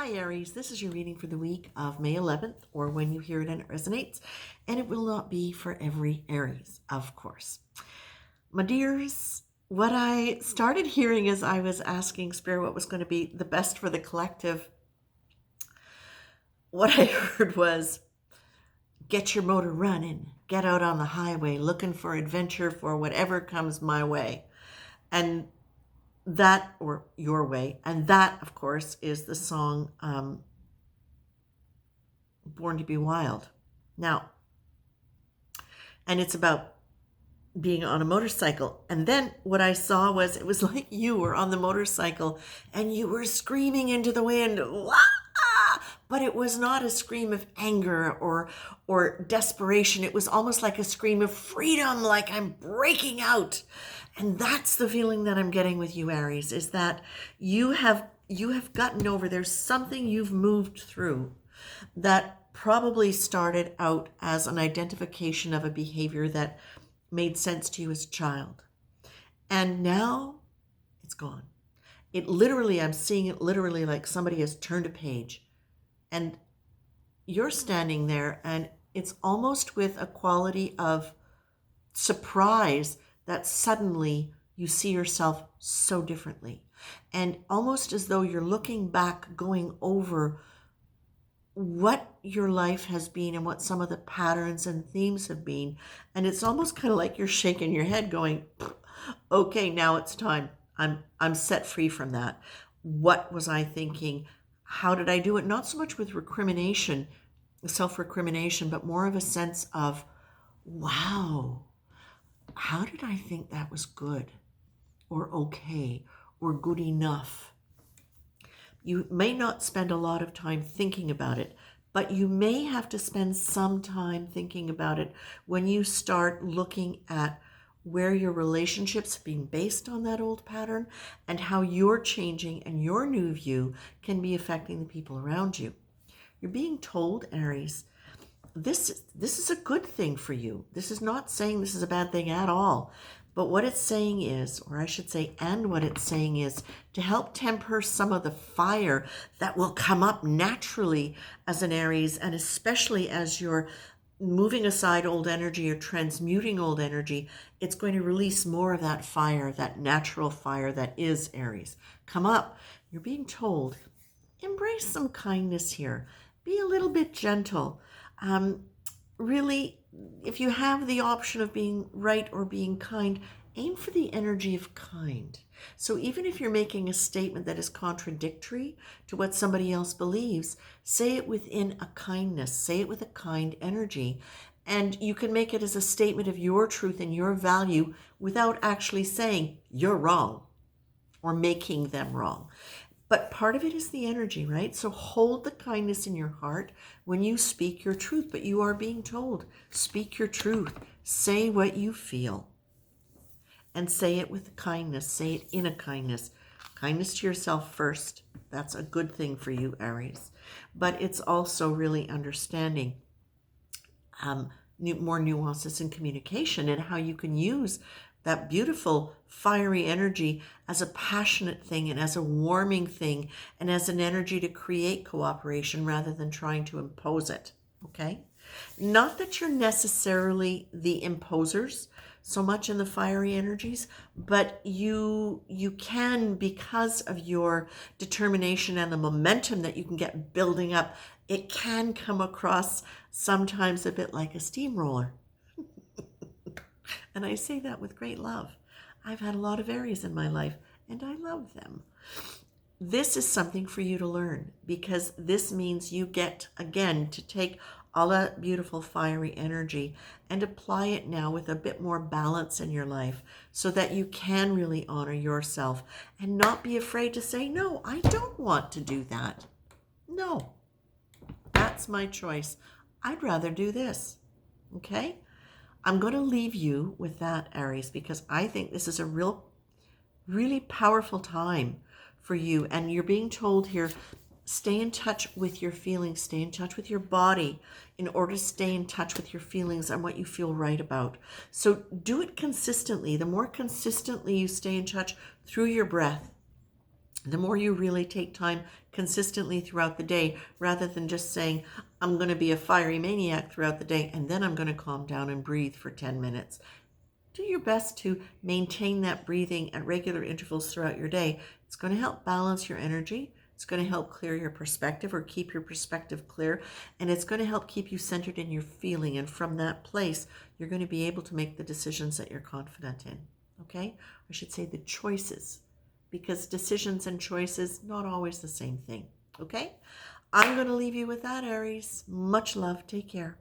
Hi Aries, this is your reading for the week of May 11th, or when you hear it and it resonates, and it will not be for every Aries, of course. My dears, what I started hearing as I was asking Spirit what was going to be the best for the collective, what I heard was, get your motor running, get out on the highway, looking for adventure for whatever comes my way. And that, or your way, and that, of course, is the song Born to be Wild. Now, and it's about being on a motorcycle. And then what I saw was it was like you were on the motorcycle and you were screaming into the wind. Wah! But it was not a scream of anger or desperation. It was almost like a scream of freedom, like I'm breaking out. And that's the feeling that I'm getting with you, Aries, is that you have gotten over, there's something you've moved through that probably started out as an identification of a behavior that made sense to you as a child. And now it's gone. It literally, I'm seeing it literally like somebody has turned a page and you're standing there, and it's almost with a quality of surprise that suddenly you see yourself so differently. And almost as though you're looking back, going over what your life has been and what some of the patterns and themes have been. And it's almost kind of like you're shaking your head going, okay, now it's time. I'm set free from that. What was I thinking? How did I do it? Not so much with recrimination, self-recrimination, but more of a sense of, wow, how did I think that was good or okay or good enough? You may not spend a lot of time thinking about it, but you may have to spend some time thinking about it when you start looking at where your relationships have been based on that old pattern and how you're changing and your new view can be affecting the people around you. You're being told, Aries, this is a good thing for you. This is not saying this is a bad thing at all. But what it's saying is, or I should say, and what it's saying is to help temper some of the fire that will come up naturally as an Aries, and especially as you're moving aside old energy or transmuting old energy, it's going to release more of that fire, that natural fire that is Aries. Come up. You're being told, embrace some kindness here. Be a little bit gentle. Really, if you have the option of being right or being kind, aim for the energy of kind. So even if you're making a statement that is contradictory to what somebody else believes, say it within a kindness, say it with a kind energy. And you can make it as a statement of your truth and your value without actually saying you're wrong or making them wrong. But part of it is the energy, right? So hold the kindness in your heart when you speak your truth. But you are being told, speak your truth. Say what you feel. And say it with kindness. Say it in a kindness. Kindness to yourself first. That's a good thing for you, Aries. But it's also really understanding more nuances in communication and how you can use that beautiful fiery energy as a passionate thing and as a warming thing and as an energy to create cooperation rather than trying to impose it. Okay? Not that you're necessarily the imposers so much in the fiery energies, but you can, because of your determination and the momentum that you can get building up, it can come across sometimes a bit like a steamroller. And I say that with great love. I've had a lot of Aries in my life, and I love them. This is something for you to learn, because this means you get, again, to take all that beautiful fiery energy and apply it now with a bit more balance in your life so that you can really honor yourself and not be afraid to say, no, I don't want to do that. No, that's my choice. I'd rather do this. Okay? I'm going to leave you with that, Aries, because I think this is a really powerful time for you. And you're being told here, stay in touch with your feelings, stay in touch with your body in order to stay in touch with your feelings and what you feel right about. So do it consistently. The more consistently you stay in touch through your breath, The more you really take time consistently throughout the day, rather than just saying, I'm going to be a fiery maniac throughout the day, and then I'm going to calm down and breathe for 10 minutes. Do your best to maintain that breathing at regular intervals throughout your day. It's going to help balance your energy. It's going to help clear your perspective or keep your perspective clear. And it's going to help keep you centered in your feeling. And from that place, you're going to be able to make the decisions that you're confident in. Okay? I should say the choices, because decisions and choices, not always the same thing. Okay? I'm going to leave you with that, Aries. Much love. Take care.